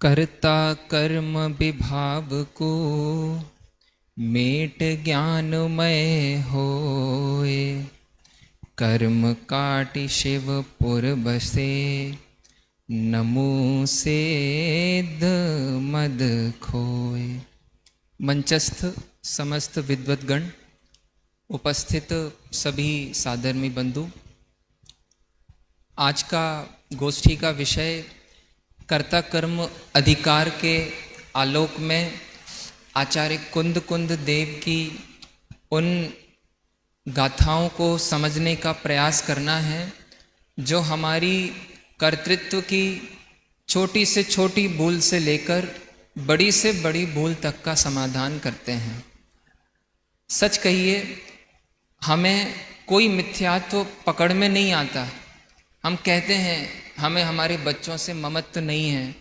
कर्ता कर्म विभाव को मेट ज्ञानमय होए। कर्म काटि शिवपुर बसे नमो सेध मद खोए। मंचस्थ समस्त विद्वद्गण, उपस्थित सभी साधर्मी बंधु, आज का गोष्ठी का विषय कर्ता कर्म अधिकार के आलोक में आचार्य कुंद कुंद देव की उन गाथाओं को समझने का प्रयास करना है जो हमारी कर्तृत्व की छोटी से छोटी भूल से लेकर बड़ी से बड़ी भूल तक का समाधान करते हैं। सच कहिए, हमें कोई मिथ्यात्व पकड़ में नहीं आता। हम कहते हैं हमें हमारे बच्चों से ममत्व नहीं है,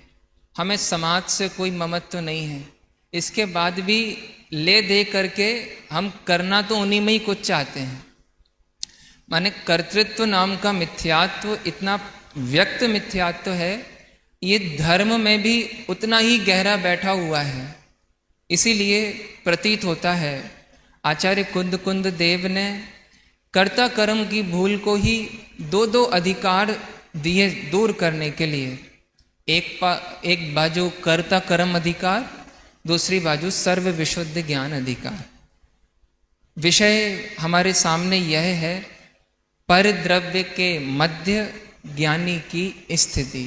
हमें समाज से कोई ममत्व नहीं है। इसके बाद भी ले दे करके हम करना तो उन्हीं में ही कुछ चाहते हैं। माने कर्तृत्व नाम का मिथ्यात्व इतना व्यक्त मिथ्यात्व है, ये धर्म में भी उतना ही गहरा बैठा हुआ है। इसीलिए प्रतीत होता है आचार्य कुंद कुंद देव ने कर्ता कर्म की भूल को ही दो अधिकार दिए दूर करने के लिए। एक बाजू कर्ता कर्म अधिकार, दूसरी बाजू सर्व विशुद्ध ज्ञान अधिकार। विषय हमारे सामने यह है, पर द्रव्य के मध्य ज्ञानी की स्थिति।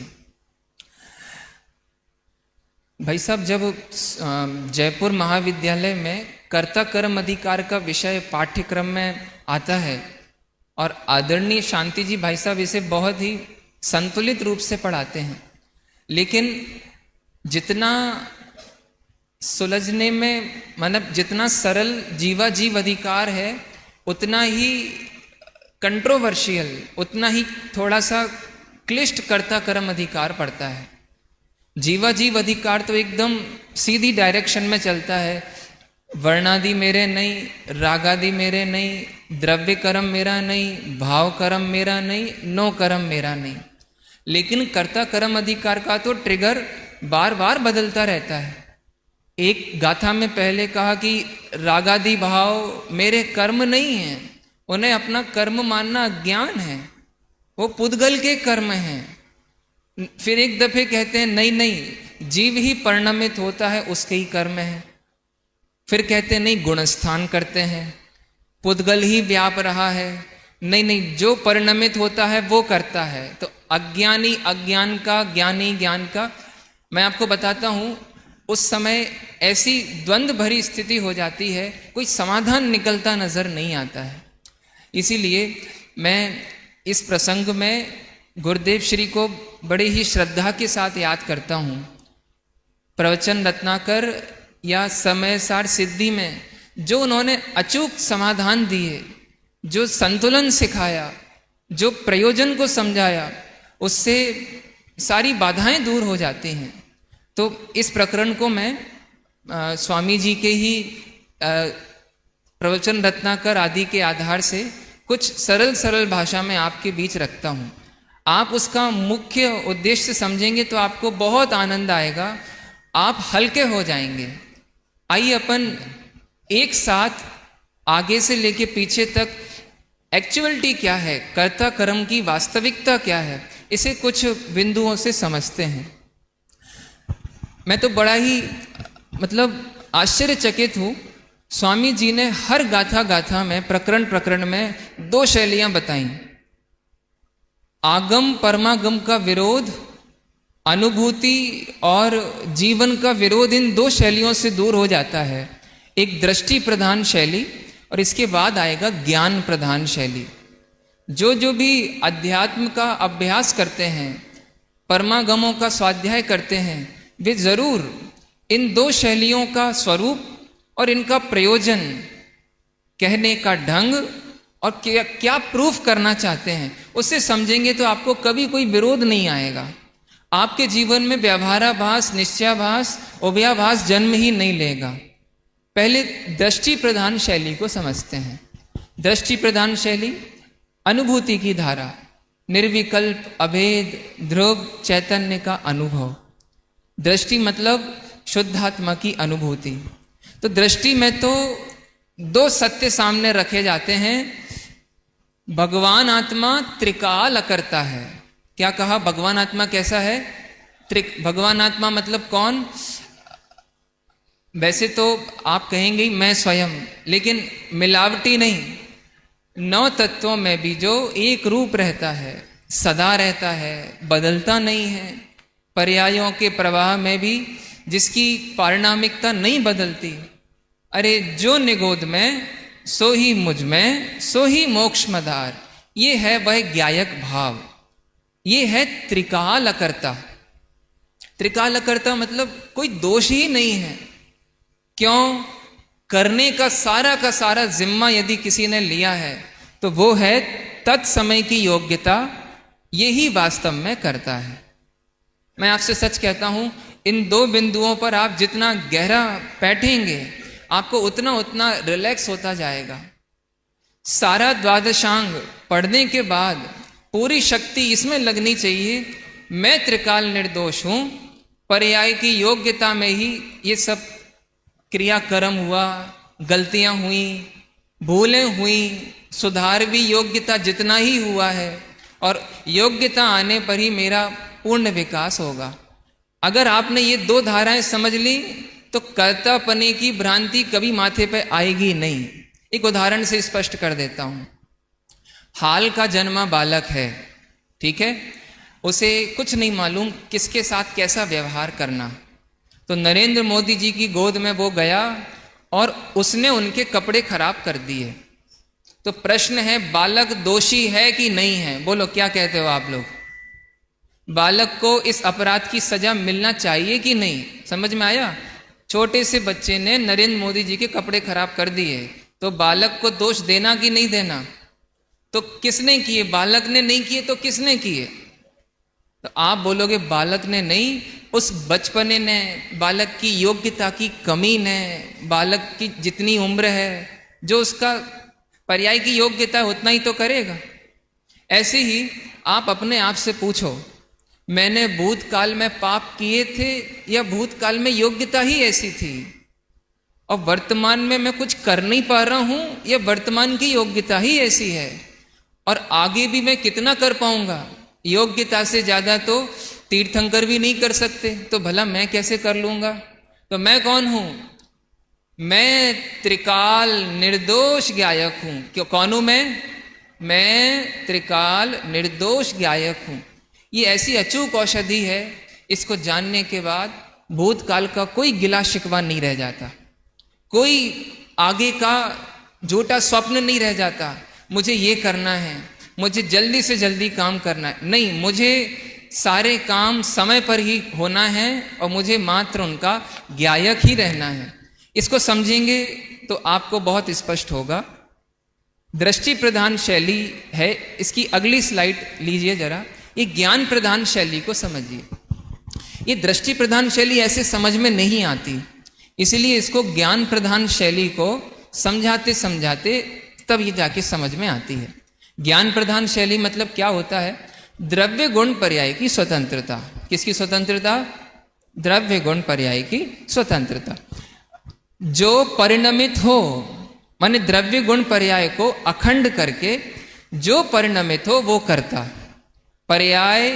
भाई साहब, जब जयपुर महाविद्यालय में कर्ता कर्म अधिकार का विषय पाठ्यक्रम में आता है और आदरणीय शांति जी भाई साहब इसे बहुत ही संतुलित रूप से पढ़ाते हैं, लेकिन जितना सुलझने में मतलब जितना सरल जीवा जीव अधिकार है उतना ही कंट्रोवर्शियल, उतना ही थोड़ा सा क्लिष्ट कर्ता कर्म अधिकार पड़ता है। जीवा जीव अधिकार तो एकदम सीधी डायरेक्शन में चलता है, वर्णादि मेरे नहीं, रागादि मेरे नहीं, द्रव्य कर्म मेरा नहीं, भाव कर्म मेरा नहीं, नो कर्म मेरा नहीं। लेकिन कर्ता कर्म अधिकार का तो ट्रिगर बार बार बदलता रहता है। एक गाथा में पहले कहा कि रागादि भाव मेरे कर्म नहीं हैं, उन्हें अपना कर्म मानना अज्ञान है, वो पुद्गल के कर्म हैं। फिर एक दफे कहते हैं नहीं नहीं, जीव ही परिणमित होता है, उसके ही कर्म है। फिर कहते हैं नहीं, गुणस्थान करते हैं, पुद्गल ही व्याप रहा है। नहीं नहीं, जो परिणमित होता है वो करता है। तो अज्ञानी अज्ञान का, ज्ञानी ज्ञान का। मैं आपको बताता हूं, उस समय ऐसी द्वंद्व भरी स्थिति हो जाती है, कोई समाधान निकलता नजर नहीं आता है। इसीलिए मैं इस प्रसंग में गुरुदेव श्री को बड़े ही श्रद्धा के साथ याद करता हूं। प्रवचन रत्नाकर या समय सार सिद्धि में जो उन्होंने अचूक समाधान दिए, जो संतुलन सिखाया, जो प्रयोजन को समझाया, उससे सारी बाधाएं दूर हो जाती हैं। तो इस प्रकरण को मैं स्वामी जी के ही प्रवचन रत्नाकर आदि के आधार से कुछ सरल सरल भाषा में आपके बीच रखता हूँ। आप उसका मुख्य उद्देश्य समझेंगे तो आपको बहुत आनंद आएगा, आप हल्के हो जाएंगे। आइए अपन एक साथ आगे से लेके पीछे तक एक्चुअलिटी क्या है, कर्ता कर्म की वास्तविकता क्या है, इसे कुछ बिंदुओं से समझते हैं। मैं तो बड़ा ही आश्चर्यचकित हूँ। स्वामी जी ने हर गाथा गाथा में, प्रकरण प्रकरण में दो शैलियां बताई। आगम परमागम का विरोध, अनुभूति और जीवन का विरोध, इन दो शैलियों से दूर हो जाता है। एक दृष्टि प्रधान शैली और इसके बाद आएगा ज्ञान प्रधान शैली। जो भी अध्यात्म का अभ्यास करते हैं, परमागमों का स्वाध्याय करते हैं, वे जरूर इन दो शैलियों का स्वरूप और इनका प्रयोजन, कहने का ढंग और क्या प्रूफ करना चाहते हैं उससे समझेंगे तो आपको कभी कोई विरोध नहीं आएगा। आपके जीवन में व्यवहाराभास, निश्चयाभास, उभयाभास जन्म ही नहीं लेगा। पहले दृष्टि प्रधान शैली को समझते हैं। दृष्टि प्रधान शैली अनुभूति की धारा, निर्विकल्प अभेद ध्रुव चैतन्य का अनुभव। दृष्टि मतलब शुद्धात्मा की अनुभूति। तो दृष्टि में तो दो सत्य सामने रखे जाते हैं। भगवान आत्मा त्रिकाल अकर्ता है। क्या कहा? भगवान आत्मा कैसा है? भगवान आत्मा मतलब कौन? वैसे तो आप कहेंगे मैं स्वयं, लेकिन मिलावटी नहीं, 9 तत्वों में भी जो एक रूप रहता है, सदा रहता है, बदलता नहीं है, पर्यायों के प्रवाह में भी जिसकी पारिणामिकता नहीं बदलती। अरे जो निगोद में सो ही मुझ में सो ही मोक्ष मधार, ये है वह ज्ञायक भाव, ये है त्रिकाल अकर्ता। त्रिकाल अकर्ता मतलब कोई दोष ही नहीं है। क्यों? करने का सारा जिम्मा यदि किसी ने लिया है तो वो है तत्समय की योग्यता, यही वास्तव में करता है। मैं आपसे सच कहता हूं, इन 2 बिंदुओं पर आप जितना गहरा बैठेंगे आपको उतना उतना रिलैक्स होता जाएगा। सारा द्वादशांग पढ़ने के बाद पूरी शक्ति इसमें लगनी चाहिए, मैं त्रिकाल निर्दोष हूं, पर्याय की योग्यता में ही ये सब क्रियाक्रम हुआ, गलतियां हुई, भूलें हुई, सुधार भी योग्यता जितना ही हुआ है, और योग्यता आने पर ही मेरा पूर्ण विकास होगा। अगर आपने ये 2 धाराएं समझ ली तो कर्तापने की भ्रांति कभी माथे पे आएगी नहीं। एक उदाहरण से स्पष्ट कर देता हूं। हाल का जन्मा बालक है, ठीक है, उसे कुछ नहीं मालूम किसके साथ कैसा व्यवहार करना। तो नरेंद्र मोदी जी की गोद में वो गया और उसने उनके कपड़े खराब कर दिए। तो प्रश्न है, बालक दोषी है कि नहीं है? बोलो, क्या कहते हो आप लोग? बालक को इस अपराध की सजा मिलना चाहिए कि नहीं? समझ में आया? छोटे से बच्चे ने नरेंद्र मोदी जी के कपड़े खराब कर दिए, तो बालक को दोष देना कि नहीं देना? तो किसने किए? बालक ने नहीं किए तो किसने किए? तो आप बोलोगे बालक ने नहीं, उस बचपने ने, बालक की योग्यता की कमी ने, बालक की जितनी उम्र है, जो उसका पर्याय की योग्यता है उतना ही तो करेगा। ऐसे ही आप अपने आप से पूछो, मैंने भूतकाल में पाप किए थे या भूतकाल में योग्यता ही ऐसी थी, और वर्तमान में मैं कुछ कर नहीं पा रहा हूं या वर्तमान की योग्यता ही ऐसी है, और आगे भी मैं कितना कर पाऊंगा? योग्यता से ज्यादा तो तीर्थंकर भी नहीं कर सकते, तो भला मैं कैसे कर लूंगा? तो मैं कौन हूं? मैं त्रिकाल निर्दोष ज्ञायक हूं। क्यों कौन हूं मैं त्रिकाल निर्दोष ज्ञायक हूं। ये ऐसी अचूक औषधि है, इसको जानने के बाद भूतकाल का कोई गिला शिकवा नहीं रह जाता, कोई आगे का झूठा स्वप्न नहीं रह जाता। मुझे ये करना है, मुझे जल्दी से जल्दी काम करना है, नहीं, मुझे सारे काम समय पर ही होना है और मुझे मात्र उनका ज्ञायक ही रहना है। इसको समझेंगे तो आपको बहुत स्पष्ट होगा। दृष्टि प्रधान शैली है, इसकी अगली स्लाइड लीजिए जरा। ये ज्ञान प्रधान शैली को समझिए। ये दृष्टि प्रधान शैली ऐसे समझ में नहीं आती, इसलिए इसको ज्ञान प्रधान शैली को समझाते समझाते तब ये जाके समझ में आती है। ज्ञान प्रधान शैली मतलब क्या होता है? द्रव्य गुण पर्याय की स्वतंत्रता। किसकी स्वतंत्रता? द्रव्य गुण पर्याय की स्वतंत्रता। जो परिणमित हो, माने द्रव्य गुण पर्याय को अखंड करके जो परिणमित हो वो करता। पर्याय,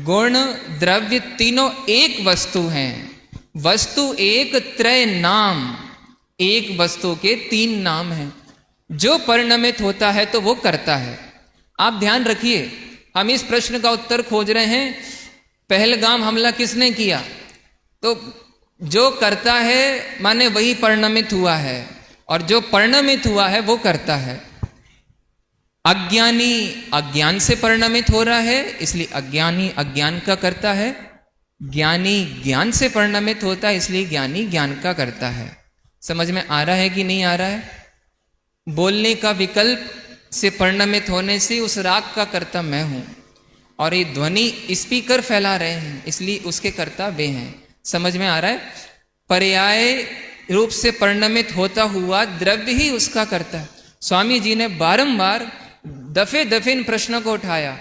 गुण, द्रव्य तीनों एक वस्तु हैं। वस्तु एक, त्रय नाम। एक वस्तु के 3 नाम हैं। जो परिणमित होता है तो वो करता है। आप ध्यान रखिए, हम इस प्रश्न का उत्तर खोज रहे हैं, पहलगाम हमला किसने किया? तो जो करता है माने वही परिणमित हुआ है, और जो परिणमित हुआ है वो करता है। अज्ञानी अज्ञान से परिणमित हो रहा है, इसलिए अज्ञानी अज्ञान का करता है। ज्ञानी ज्ञान से परिणमित होता है, इसलिए ज्ञानी ज्ञान का करता है। समझ में आ रहा है कि नहीं आ रहा है? बोलने का विकल्प से परिणमित होने से उस राग का कर्ता मैं हूं, और ये ध्वनि स्पीकर फैला रहे हैं, इसलिए उसके कर्ता वे हैं। समझ में आ रहा है? पर्याय रूप से परिणमित होता हुआ द्रव्य ही उसका करता है। स्वामी जी ने बारंबार दफे दफे इन प्रश्नों को उठाया।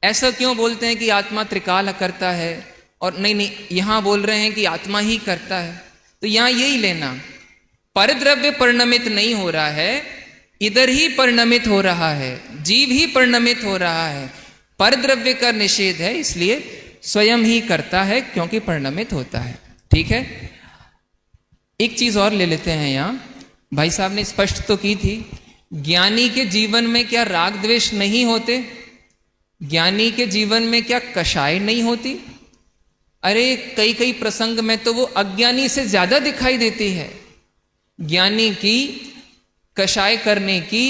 ऐसा क्यों बोलते हैं कि आत्मा त्रिकाल करता है? और नहीं नहीं यहां बोल रहे हैं कि आत्मा ही करता है, तो यहां यही लेना, परद्रव्य परिणमित नहीं हो रहा है, इधर ही परिणमित हो रहा है, जीव ही परिणमित हो रहा है। परद्रव्य का निषेध है, इसलिए स्वयं ही करता है क्योंकि परिणमित होता है। ठीक है, एक चीज और ले लेते हैं यहां, भाई साहब ने स्पष्ट तो की थी, ज्ञानी के जीवन में क्या राग द्वेष नहीं होते? ज्ञानी के जीवन में क्या कषाय नहीं होती? अरे कई कई प्रसंग में तो वो अज्ञानी से ज्यादा दिखाई देती है। ज्ञानी की कषाय करने की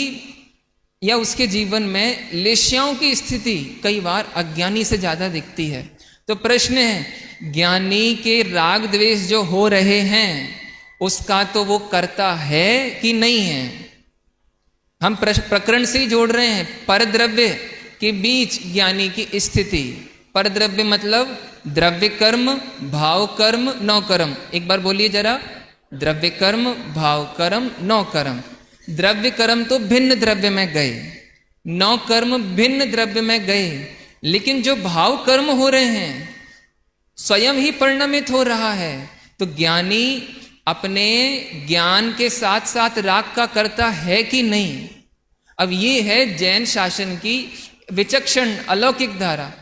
या उसके जीवन में लेश्याओं की स्थिति कई बार अज्ञानी से ज्यादा दिखती है। तो प्रश्न है, ज्ञानी के राग द्वेष जो हो रहे हैं उसका तो वो करता है कि नहीं है? हम प्रकरण से ही जोड़ रहे हैं, परद्रव्य के बीच ज्ञानी की स्थिति। परद्रव्य मतलब द्रव्य कर्म, भाव कर्म, नौ कर्म। एक बार बोलिए जरा, द्रव्य कर्म, भाव कर्म, नौ कर्म। द्रव्य कर्म तो भिन्न द्रव्य में गए, नौ कर्म भिन्न द्रव्य में गए, लेकिन जो भाव कर्म हो रहे हैं स्वयं ही परिणमित हो रहा है। तो ज्ञानी अपने ज्ञान के साथ साथ राग का करता है कि नहीं? अब ये है जैन शासन की विचक्षण अलौकिक धारा।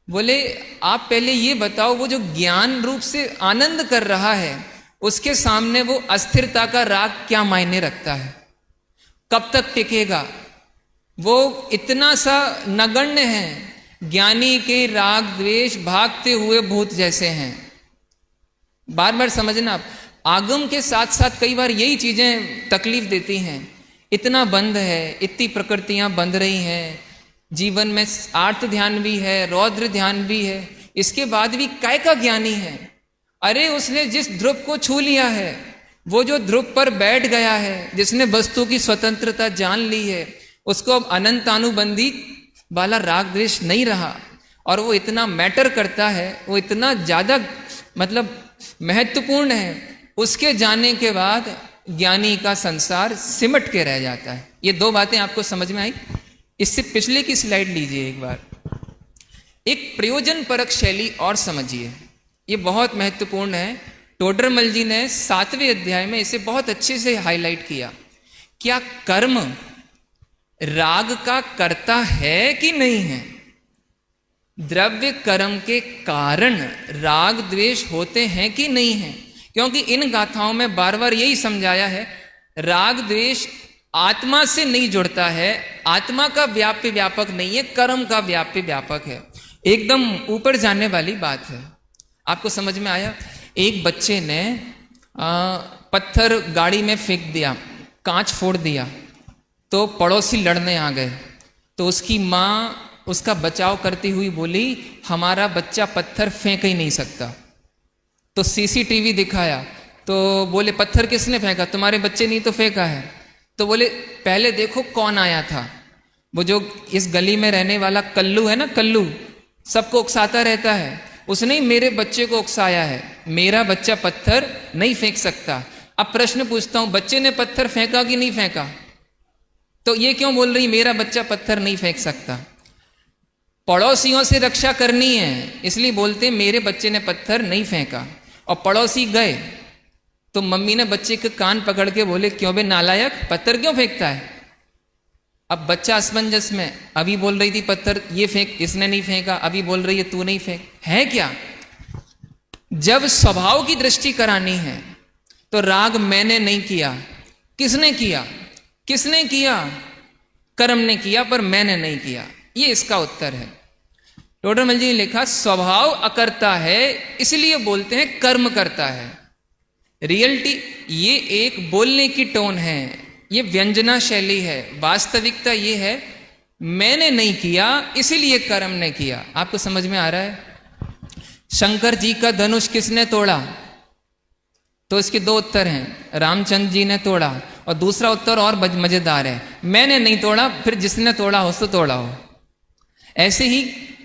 बोले आप पहले ये बताओ, वो जो ज्ञान रूप से आनंद कर रहा है उसके सामने वो अस्थिरता का राग क्या मायने रखता है? कब तक टिकेगा? वो इतना सा नगण्य है। ज्ञानी के राग द्वेष भागते हुए भूत जैसे हैं। बार बार समझना, आगम के साथ साथ कई बार यही चीजें तकलीफ देती हैं। इतना बंद है, इतनी प्रकृतियां बंध रही हैं, जीवन में आर्त ध्यान भी है, रौद्र ध्यान भी है, इसके बाद भी काय का ज्ञानी है? अरे उसने जिस ध्रुव को छू लिया है, वो जो ध्रुव पर बैठ गया है, जिसने वस्तु की स्वतंत्रता जान ली है, उसको अब अनंतानुबंधी वाला राग द्वेष नहीं रहा। और वो इतना मैटर करता है, वो इतना ज्यादा मतलब महत्वपूर्ण है, उसके जाने के बाद ज्ञानी का संसार सिमट के रह जाता है। ये दो बातें आपको समझ में आई? इससे पिछले की स्लाइड लीजिए एक बार। एक प्रयोजन परक शैली और समझिए, ये बहुत महत्वपूर्ण है। टोडरमल जी ने 7वें अध्याय में इसे बहुत अच्छे से हाईलाइट किया। क्या कर्म राग का करता है कि नहीं है? द्रव्य कर्म के कारण राग द्वेष होते हैं कि नहीं है? क्योंकि इन गाथाओं में बार बार यही समझाया है, राग द्वेष आत्मा से नहीं जुड़ता है, आत्मा का व्याप्य व्यापक नहीं है, कर्म का व्याप्य व्यापक है। एकदम ऊपर जाने वाली बात है। आपको समझ में आया? एक बच्चे ने पत्थर गाड़ी में फेंक दिया, कांच फोड़ दिया, तो पड़ोसी लड़ने आ गए। तो उसकी माँ उसका बचाव करती हुई बोली, हमारा बच्चा पत्थर फेंक ही नहीं सकता। तो सीसीटीवी दिखाया, तो बोले पत्थर किसने फेंका? तुम्हारे बच्चे नहीं तो फेंका है। तो बोले पहले देखो कौन आया था। वो जो इस गली में रहने वाला कल्लू है ना, कल्लू सबको उकसाता रहता है, उसने मेरे बच्चे को उकसाया है, मेरा बच्चा पत्थर नहीं फेंक सकता। अब प्रश्न पूछता हूं, बच्चे ने पत्थर फेंका कि नहीं फेंका? तो ये क्यों बोल रही मेरा बच्चा पत्थर नहीं फेंक सकता? पड़ोसियों से रक्षा करनी है, इसलिए बोलते मेरे बच्चे ने पत्थर नहीं फेंका। और पड़ोसी गए तो मम्मी ने बच्चे के कान पकड़ के बोले, क्यों बे नालायक, पत्थर क्यों फेंकता है? अब बच्चा असमंजस में, अभी बोल रही थी पत्थर ये फेंक, इसने नहीं फेंका, अभी बोल रही है तू नहीं फेंक। है क्या? जब स्वभाव की दृष्टि करानी है तो राग मैंने नहीं किया, किसने किया? किसने किया? कर्म ने किया, पर मैंने नहीं किया। ये इसका उत्तर है। टोडरमल जी ने लिखा, स्वभाव अकर्ता है इसलिए बोलते हैं कर्म करता है। रियलिटी ये एक बोलने की टोन है, ये व्यंजना शैली है। वास्तविकता ये है मैंने नहीं किया इसीलिए कर्म ने किया। आपको समझ में आ रहा है? शंकर जी का धनुष किसने तोड़ा? तो इसके दो उत्तर हैं, रामचंद्र जी ने तोड़ा, और दूसरा उत्तर और मजेदार है, मैंने नहीं तोड़ा, फिर जिसने तोड़ा हो तो तोड़ा हो। ऐसे ही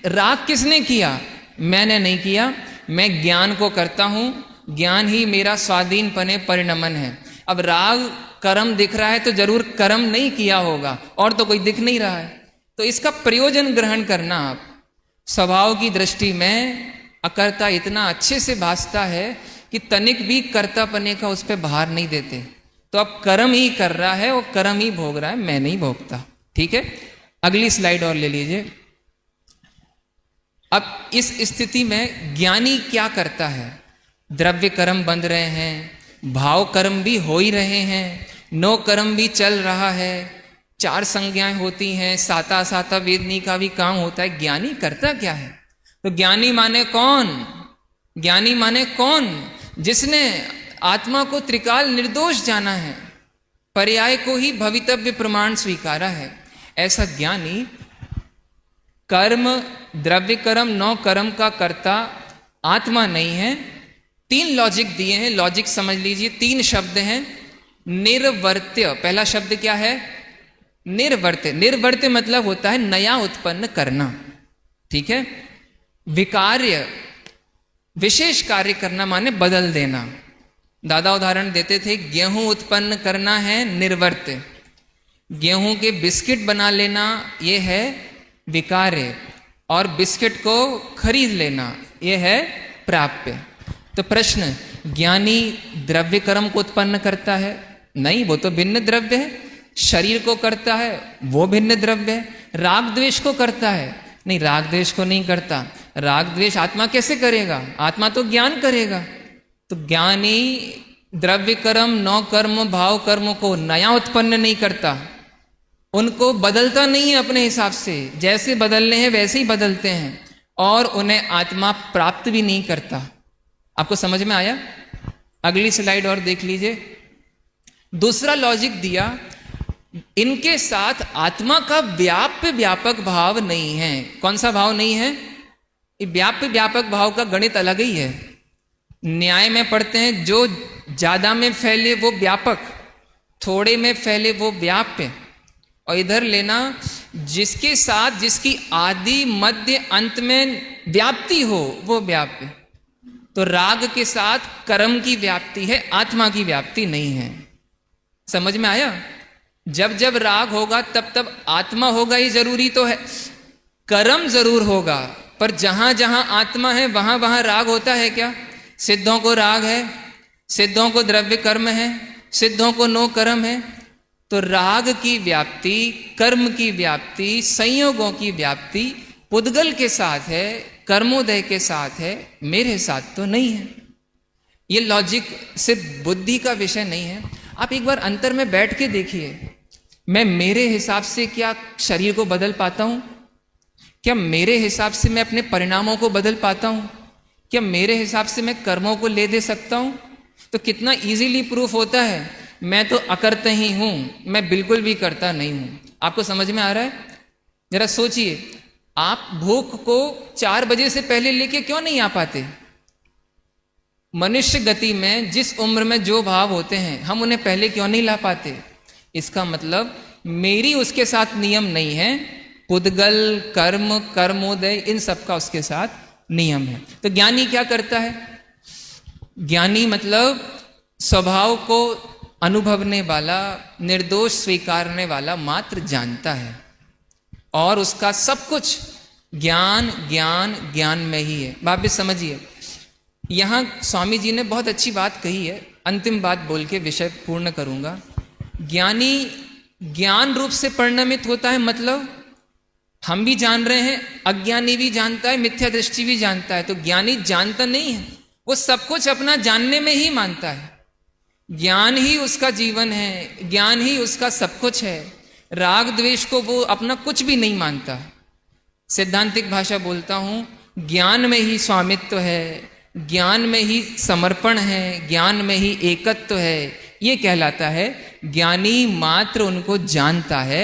राग किसने किया? मैंने नहीं किया, मैं ज्ञान को करता हूं, ज्ञान ही मेरा स्वाधीन पने परिणमन है। अब राग कर्म दिख रहा है तो जरूर कर्म नहीं किया होगा, और तो कोई दिख नहीं रहा है। तो इसका प्रयोजन ग्रहण करना आप। स्वभाव की दृष्टि में अकर्ता इतना अच्छे से भासता है कि तनिक भी कर्तापने का उस पर भार नहीं देते। तो अब कर्म ही कर रहा है, वो कर्म ही भोग रहा है, मैं नहीं भोगता। ठीक है, अगली स्लाइड और ले लीजिए। अब इस स्थिति में ज्ञानी क्या करता है? द्रव्य कर्म बंध रहे हैं, भाव कर्म भी हो ही रहे हैं, नो कर्म भी चल रहा है, 4 संज्ञाएं होती हैं, साता साता वेदनी का भी काम होता है। ज्ञानी करता क्या है? तो ज्ञानी माने कौन? ज्ञानी माने कौन? जिसने आत्मा को त्रिकाल निर्दोष जाना है, पर्याय को ही भवितव्य प्रमाण स्वीकारा है। ऐसा ज्ञानी कर्म, द्रव्य कर्म, नौ कर्म का कर्ता आत्मा नहीं है। 3 लॉजिक दिए हैं, लॉजिक समझ लीजिए। 3 शब्द हैं। निर्वर्त्य, पहला शब्द क्या है? निर्वर्त्य। निर्वर्त्य मतलब होता है नया उत्पन्न करना। ठीक है। विकार्य, विशेष कार्य करना माने बदल देना। दादा उदाहरण देते थे, गेहूं उत्पन्न करना है निर्वर्त्य, गेहूं के बिस्किट बना लेना ये है विकार्य, और बिस्किट को खरीद लेना ये है प्राप्य। तो प्रश्न, ज्ञानी द्रव्य कर्म को उत्पन्न करता है? नहीं, वो तो भिन्न द्रव्य है। शरीर को करता है, वो भिन्न द्रव्य है। राग द्वेष को करता है? नहीं, राग द्वेष को नहीं करता। राग द्वेष आत्मा कैसे करेगा? आत्मा तो ज्ञान करेगा। तो ज्ञानी द्रव्य कर्म, नौ कर्म, भाव कर्म को नया उत्पन्न नहीं करता, उनको बदलता नहीं है अपने हिसाब से, जैसे बदलने हैं वैसे ही बदलते हैं, और उन्हें आत्मा प्राप्त भी नहीं करता। आपको समझ में आया? अगली स्लाइड और देख लीजिए। दूसरा लॉजिक दिया, इनके साथ आत्मा का व्याप्य व्यापक भाव नहीं है। कौन सा भाव नहीं है? व्याप्य व्यापक भाव का गणित अलग ही है। न्याय में पढ़ते हैं, जो ज्यादा में फैले वो व्यापक, थोड़े में फैले वो व्याप्य। और इधर लेना, जिसके साथ जिसकी आदि मध्य अंत में व्याप्ति हो वो व्याप्य। तो राग के साथ कर्म की व्याप्ति है, आत्मा की व्याप्ति नहीं है। समझ में आया? जब जब राग होगा तब तब आत्मा होगा, ये जरूरी तो है। कर्म जरूर होगा, पर जहां जहां आत्मा है वहां वहां राग होता है क्या? सिद्धों को राग है, सिद्धों को द्रव्य कर्म है, सिद्धों को नो कर्म है। तो राग की व्याप्ति, कर्म की व्याप्ति, संयोगों की व्याप्ति पुद्गल के साथ है, कर्मोदय के साथ है, मेरे साथ तो नहीं है। ये लॉजिक सिर्फ बुद्धि का विषय नहीं है। आप एक बार अंतर में बैठ के देखिए, मैं मेरे हिसाब से क्या शरीर को बदल पाता हूं? क्या मेरे हिसाब से मैं अपने परिणामों को बदल पाता हूं? क्या मेरे हिसाब से मैं कर्मों को ले दे सकता हूं? तो कितना इजीली प्रूफ होता है, मैं तो अकर्ता ही हूं, मैं बिल्कुल भी करता नहीं हूं। आपको समझ में आ रहा है? जरा सोचिए, आप भूख को 4 बजे से पहले लेके क्यों नहीं आ पाते? मनुष्य गति में जिस उम्र में जो भाव होते हैं, हम उन्हें पहले क्यों नहीं ला पाते? इसका मतलब मेरी उसके साथ नियम नहीं है। पुद्गल, कर्म, कर्मोदय, इन सब का उसके साथ नियम है। तो ज्ञानी क्या करता है? ज्ञानी मतलब स्वभाव को अनुभवने वाला, निर्दोष स्वीकारने वाला मात्र जानता है, और उसका सब कुछ ज्ञान ज्ञान ज्ञान में ही है। बात भी समझिए, यहां स्वामी जी ने बहुत अच्छी बात कही है। अंतिम बात बोल के विषय पूर्ण करूंगा। ज्ञानी ज्ञान रूप से परिणमित होता है, मतलब हम भी जान रहे हैं, अज्ञानी भी जानता है, मिथ्या दृष्टि भी जानता है। तो ज्ञानी जानता नहीं है, वो सब कुछ अपना जानने में ही मानता है। ज्ञान ही उसका जीवन है, ज्ञान ही उसका सब कुछ है। राग द्वेष को वो अपना कुछ भी नहीं मानता। सिद्धांतिक भाषा बोलता हूं, ज्ञान में ही स्वामित्व है, ज्ञान में ही समर्पण है, ज्ञान में ही एकत्व है। ये कहलाता है ज्ञानी मात्र उनको जानता है,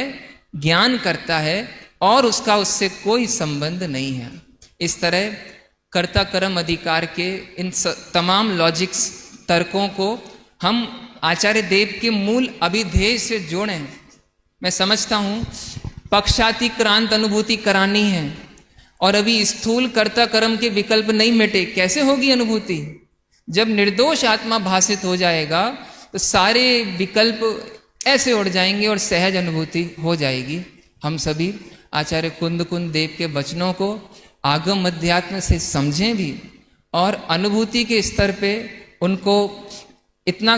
ज्ञान करता है, और उसका उससे कोई संबंध नहीं है। इस तरह कर्ता कर्म अधिकार के इन तमाम लॉजिक्स, तर्कों को हम आचार्य देव के मूल अभिधेय से जोड़ें। मैं समझता हूं पक्षातिक्रांत अनुभूति करानी है, और अभी स्थूल कर्ता कर्म के विकल्प नहीं मिटे। कैसे होगी अनुभूति? जब निर्दोष आत्मा भासित हो जाएगा तो सारे विकल्प ऐसे उड़ जाएंगे और सहज अनुभूति हो जाएगी। हम सभी आचार्य कुंद कुंद देव के वचनों को आगम अध्यात्म से समझें भी और अनुभूति के स्तर पे उनको इतना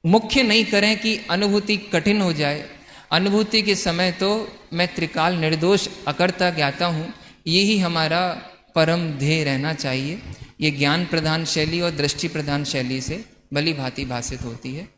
मुख्य नहीं करें कि अनुभूति कठिन हो जाए। अनुभूति के समय तो मैं त्रिकाल निर्दोष अकर्ता ज्ञाता हूँ, यही हमारा परम ध्येय रहना चाहिए। ये ज्ञान प्रधान शैली और दृष्टि प्रधान शैली से भली भांति भाषित होती है।